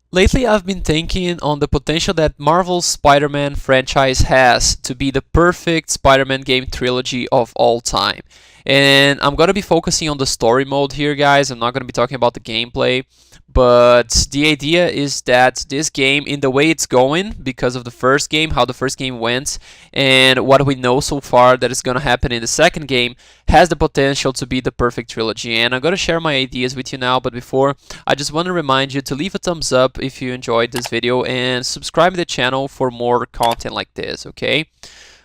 Lately, I've been thinking on the potential that Marvel's Spider-Man franchise has to be the perfect Spider-Man game trilogy of all time. And I'm going to be focusing on the story mode here, guys. I'm not going to be talking about the gameplay. But the idea is that this game, in the way it's going, because of the first game, how the first game went, and what we know so far that is going to happen in the second game, has the potential to be the perfect trilogy. And I'm going to share my ideas with you now, but before, I just want to remind you to leave a thumbs up if you enjoyed this video and subscribe to the channel for more content like this, okay?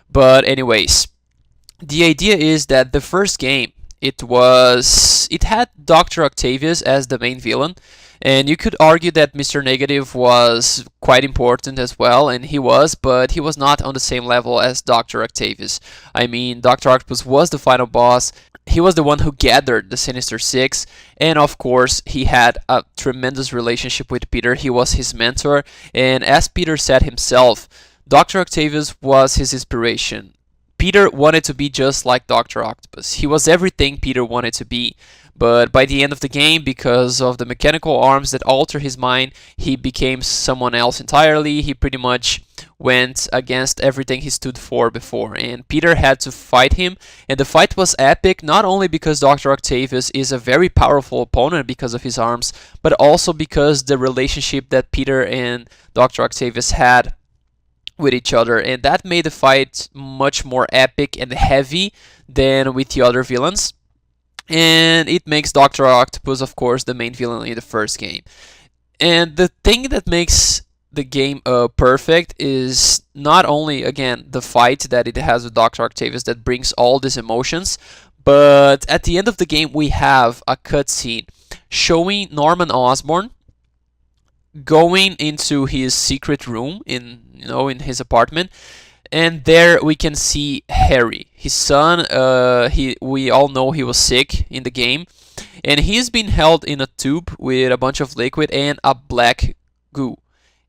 But anyways, the idea is that the first game, it had Dr. Octavius as the main villain, and you could argue that Mr. Negative was quite important as well, and he was, but he was not on the same level as Dr. Octavius. I mean, Dr. Octopus was the final boss. He was the one who gathered the Sinister Six, and of course, he had a tremendous relationship with Peter. He was his mentor, and as Peter said himself, Dr. Octavius was his inspiration. Peter wanted to be just like Dr. Octopus. He was everything Peter wanted to be. But by the end of the game, because of the mechanical arms that alter his mind, he became someone else entirely. He pretty much went against everything he stood for before. And Peter had to fight him. And the fight was epic, not only because Dr. Octavius is a very powerful opponent because of his arms, but also because the relationship that Peter and Dr. Octavius had with each other, and that made the fight much more epic and heavy than with the other villains. And it makes Dr. Octopus, of course, the main villain in the first game. And the thing that makes the game perfect is not only, again, the fight that it has with Dr. Octavius that brings all these emotions, but at the end of the game, we have a cutscene showing Norman Osborn going into his secret room in his apartment, and there we can see Harry, his son. We all know he was sick in the game, and he's been held in a tube with a bunch of liquid and a black goo.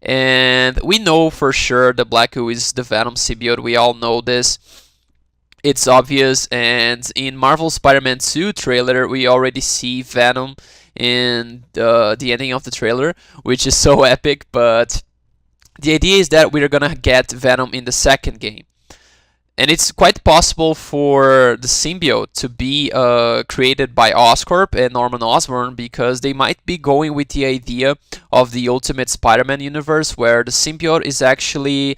And we know for sure the black goo is the Venom symbiote. We all know this. It's obvious, and in Marvel Spider-Man 2 trailer, we already see Venom in the ending of the trailer, which is so epic. But the idea is that we're gonna get Venom in the second game, and it's quite possible for the symbiote to be created by Oscorp and Norman Osborn, because they might be going with the idea of the Ultimate Spider-Man universe, where the symbiote is actually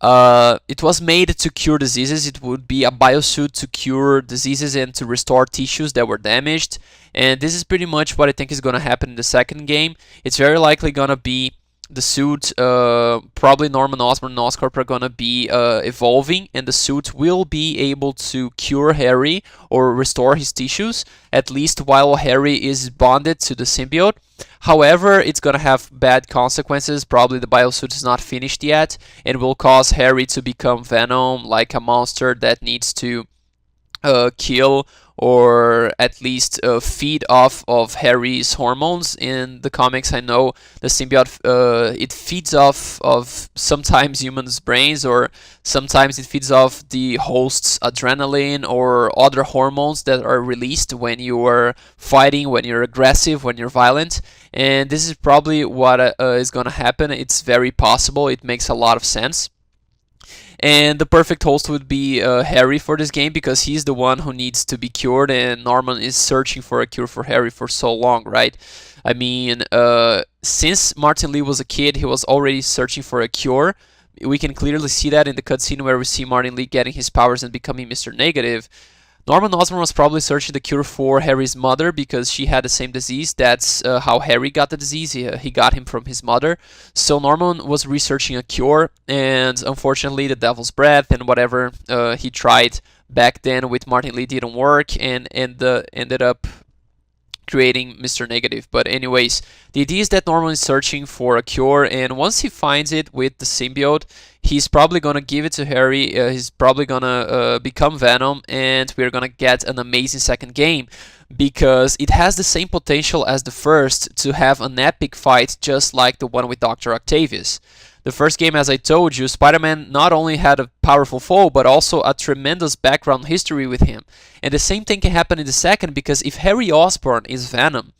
it was made to cure diseases. It would be a biosuit to cure diseases and to restore tissues that were damaged. And this is pretty much what I think is going to happen in the second game. It's very likely going to be the suit, probably Norman Osborn and Oscorp are going to be evolving, and the suit will be able to cure Harry or restore his tissues, at least while Harry is bonded to the symbiote. However, it's going to have bad consequences. Probably the biosuit is not finished yet, and will cause Harry to become Venom, like a monster that needs to kill or at least feed off of Harry's hormones. In the comics, I know the symbiote it feeds off of sometimes humans' brains, or sometimes it feeds off the host's adrenaline or other hormones that are released when you are fighting, when you're aggressive, when you're violent. And this is probably what is going to happen. It's very possible. It makes a lot of sense. And the perfect host would be Harry for this game, because he's the one who needs to be cured, and Norman is searching for a cure for Harry for so long, right? I mean, since Martin Lee was a kid, he was already searching for a cure. We can clearly see that in the cutscene where we see Martin Lee getting his powers and becoming Mr. Negative. Norman Osborn was probably searching the cure for Harry's mother, because she had the same disease. That's how Harry got the disease. He got him from his mother. So Norman was researching a cure, and unfortunately the Devil's Breath and whatever he tried back then with Martin Lee didn't work, and ended up creating Mr. Negative. But anyways, the idea is that Norman is searching for a cure, and once he finds it with the symbiote, he's probably gonna give it to Harry. He's probably gonna become Venom, and we're gonna get an amazing second game, because it has the same potential as the first to have an epic fight just like the one with Dr. Octavius. The first game, as I told you, Spider-Man not only had a powerful foe, but also a tremendous background history with him. And the same thing can happen in the second, because if Harry Osborn is Venom,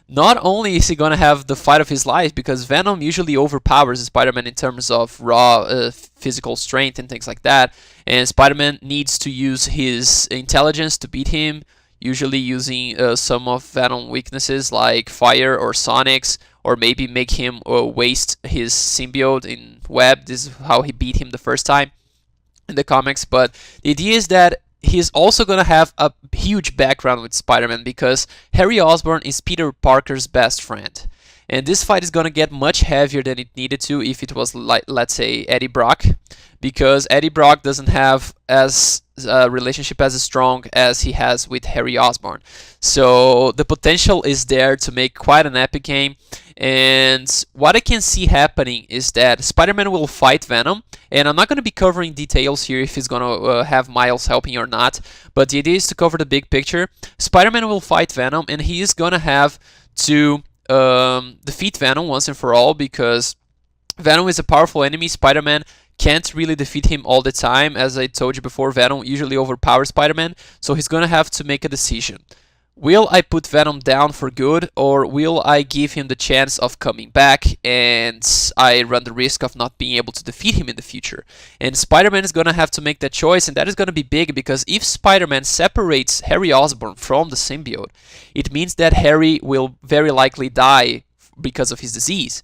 not only is he gonna have the fight of his life, because Venom usually overpowers Spider-Man in terms of raw physical strength and things like that, and Spider-Man needs to use his intelligence to beat him, usually using some of Venom weaknesses like fire or Sonic's, or maybe make him waste his symbiote in Web. This is how he beat him the first time in the comics. But the idea is that he's also going to have a huge background with Spider-Man, because Harry Osborn is Peter Parker's best friend. And this fight is going to get much heavier than it needed to if it was, like, let's say, Eddie Brock, because Eddie Brock doesn't have as a relationship as strong as he has with Harry Osborn. So the potential is there to make quite an epic game. And what I can see happening is that Spider-Man will fight Venom, and I'm not going to be covering details here if he's going to have Miles helping or not, but the idea is to cover the big picture. Spider-Man will fight Venom, and he is going to have to defeat Venom once and for all, because Venom is a powerful enemy. Spider-Man can't really defeat him all the time. As I told you before, Venom usually overpowers Spider-Man, so he's going to have to make a decision. Will I put Venom down for good, or will I give him the chance of coming back and I run the risk of not being able to defeat him in the future? And Spider-Man is going to have to make that choice, and that is going to be big, because if Spider-Man separates Harry Osborn from the symbiote, it means that Harry will very likely die because of his disease.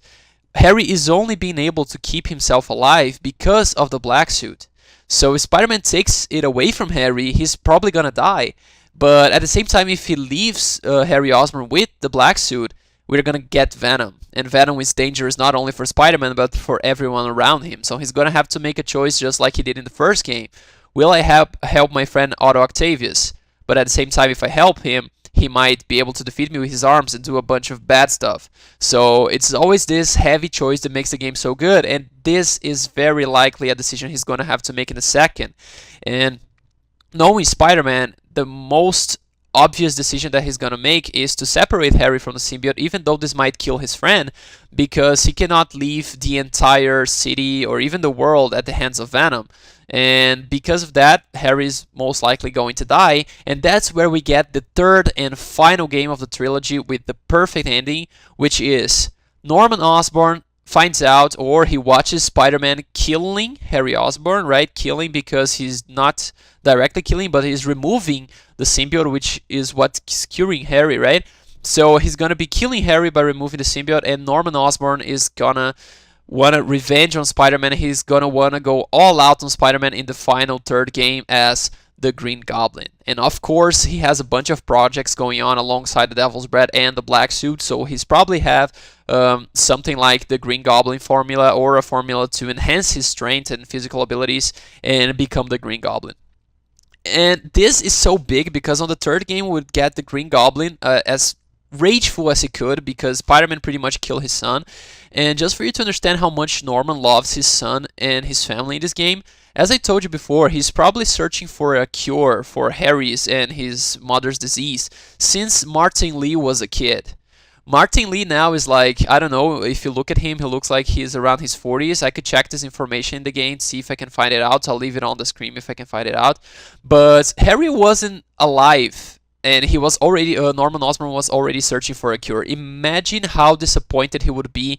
Harry is only being able to keep himself alive because of the black suit. So if Spider-Man takes it away from Harry, he's probably going to die. But at the same time, if he leaves Harry Osborn with the black suit, we're gonna get Venom. And Venom is dangerous not only for Spider-Man, but for everyone around him. So he's gonna have to make a choice just like he did in the first game. Will I help my friend Otto Octavius? But at the same time, if I help him, he might be able to defeat me with his arms and do a bunch of bad stuff. So it's always this heavy choice that makes the game so good. And this is very likely a decision he's gonna have to make in a second. And knowing Spider-Man, the most obvious decision that he's gonna make is to separate Harry from the symbiote, even though this might kill his friend, because he cannot leave the entire city or even the world at the hands of Venom. And because of that, Harry's most likely going to die, and that's where we get the third and final game of the trilogy with the perfect ending, which is Norman Osborn finds out, or he watches Spider-Man killing Harry Osborn, right? Killing because he's not directly killing, but he's removing the symbiote, which is what's curing Harry, right? So he's gonna be killing Harry by removing the symbiote, and Norman Osborn is gonna want revenge on Spider-Man. He's gonna wanna go all out on Spider-Man in the final third game as the Green Goblin. And of course, he has a bunch of projects going on alongside the Devil's Breath and the Black Suit, so he's probably have something like the Green Goblin formula, or a formula to enhance his strength and physical abilities and become the Green Goblin. And this is so big because on the third game we would get the Green Goblin as rageful as he could, because Spider-Man pretty much killed his son. And just for you to understand how much Norman loves his son and his family in this game, as I told you before, he's probably searching for a cure for Harry's and his mother's disease since Martin Lee was a kid. Martin Lee now is like, I don't know, if you look at him, he looks like he's around his 40s. I could check this information in the game, see if I can find it out. I'll leave it on the screen if I can find it out. But Harry wasn't alive, and he was already, Norman Osborn was already searching for a cure. Imagine how disappointed he would be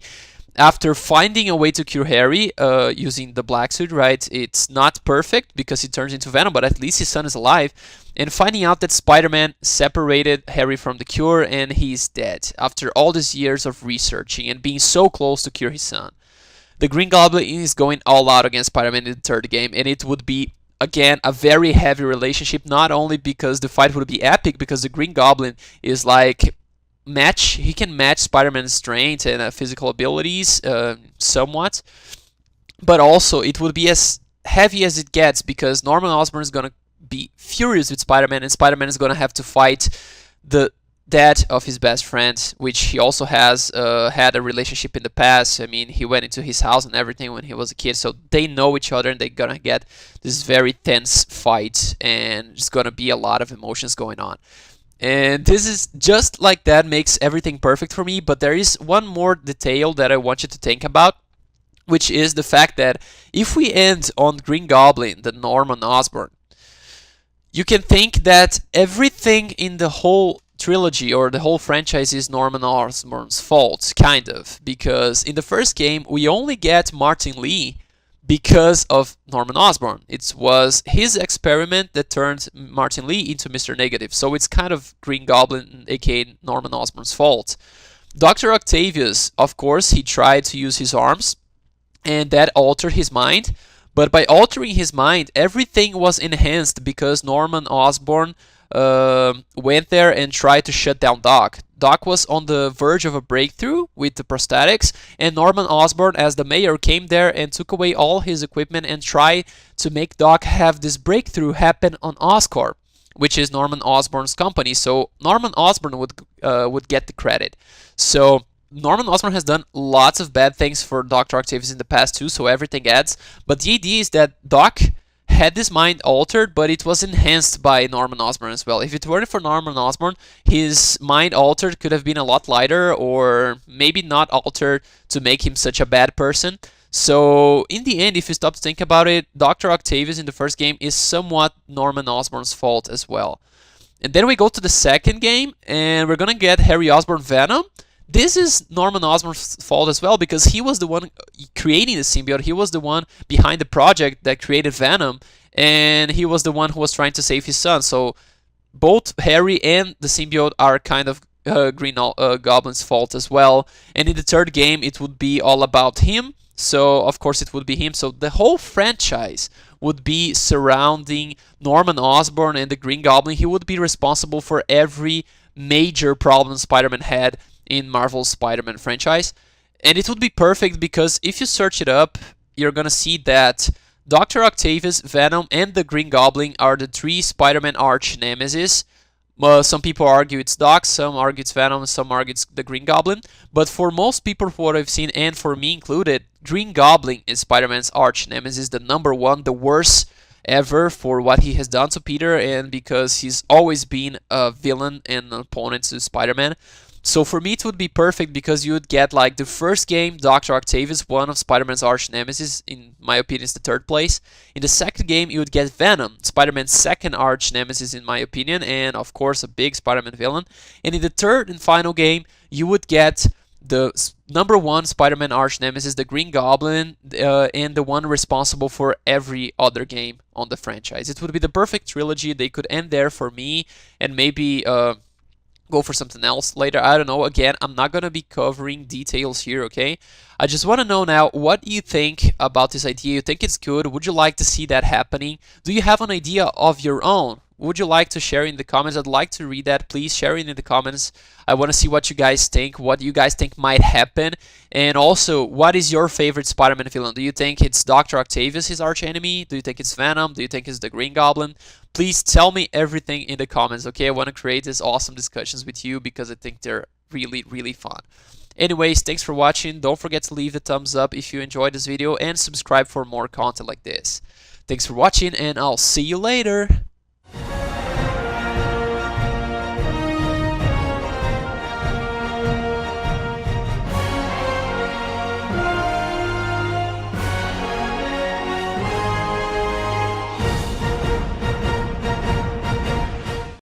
after finding a way to cure Harry using the black suit, right? It's not perfect because he turns into Venom, but at least his son is alive. And finding out that Spider-Man separated Harry from the cure and he's dead after all these years of researching and being so close to cure his son. The Green Goblin is going all out against Spider-Man in the third game, and it would be, again, a very heavy relationship, not only because the fight would be epic, because the Green Goblin is like he can match Spider-Man's strength and physical abilities somewhat, but also it would be as heavy as it gets, because Norman Osborn is gonna be furious with Spider-Man, and Spider-Man is gonna have to fight the dad of his best friend, which he also has had a relationship in the past. I mean, he went into his house and everything when he was a kid, so they know each other, and they're gonna get this very tense fight, and there's gonna be a lot of emotions going on. And this is just like that makes everything perfect for me, but there is one more detail that I want you to think about, which is the fact that if we end on Green Goblin, the Norman Osborn, you can think that everything in the whole trilogy or the whole franchise is Norman Osborn's fault, kind of, because in the first game we only get Martin Lee because of Norman Osborn. It was his experiment that turned Martin Lee into Mr. Negative, so it's kind of Green Goblin, aka Norman Osborn's fault. Dr. Octavius, of course, he tried to use his arms, and that altered his mind. But by altering his mind, everything was enhanced because Norman Osborn went there and tried to shut down Doc. Doc was on the verge of a breakthrough with the prosthetics, and Norman Osborn, as the mayor, came there and took away all his equipment and tried to make Doc have this breakthrough happen on Oscorp, which is Norman Osborn's company. So Norman Osborn would get the credit. So Norman Osborn has done lots of bad things for Dr. Octavius in the past too, so everything adds. But the idea is that Doc had his mind altered, but it was enhanced by Norman Osborn as well. If it weren't for Norman Osborn, his mind altered could have been a lot lighter, or maybe not altered to make him such a bad person. So in the end, if you stop to think about it, Dr. Octavius in the first game is somewhat Norman Osborn's fault as well. And then we go to the second game, and we're gonna get Harry Osborn Venom. This is Norman Osborn's fault as well, because he was the one creating the symbiote. He was the one behind the project that created Venom, and he was the one who was trying to save his son. So both Harry and the symbiote are kind of Green Goblin's fault as well. And in the third game, it would be all about him. So of course it would be him. So the whole franchise would be surrounding Norman Osborn and the Green Goblin. He would be responsible for every major problem Spider-Man had in Marvel's Spider-Man franchise. And it would be perfect because if you search it up, you're gonna see that Dr. Octavius, Venom, and the Green Goblin are the three Spider-Man arch nemesis. Some people argue it's Doc, some argue it's Venom, some argue it's the Green Goblin. But for most people, from what I've seen, and for me included, Green Goblin is Spider-Man's arch nemesis, the number one, the worst ever for what he has done to Peter, and because he's always been a villain and an opponent to Spider-Man. So for me, it would be perfect because you would get like the first game, Dr. Octavius, one of Spider-Man's arch nemesis, in my opinion, is the third place. In the second game, you would get Venom, Spider-Man's second arch nemesis, in my opinion, and of course, a big Spider-Man villain. And in the third and final game, you would get the number one Spider-Man arch nemesis, the Green Goblin, and the one responsible for every other game on the franchise. It would be the perfect trilogy. They could end there for me, and maybe go for something else later. I don't know. Again, I'm not going to be covering details here, okay? I just want to know now, what do you think about this idea? You think it's good? Would you like to see that happening? Do you have an idea of your own? Would you like to share in the comments? I'd like to read that. Please share it in the comments. I want to see what you guys think, what you guys think might happen. And also, what is your favorite Spider-Man villain? Do you think it's Dr. Octavius, his arch enemy? Do you think it's Venom? Do you think it's the Green Goblin? Please tell me everything in the comments, okay? I want to create these awesome discussions with you because I think they're really, really fun. Anyways, thanks for watching. Don't forget to leave a thumbs up if you enjoyed this video and subscribe for more content like this. Thanks for watching, and I'll see you later.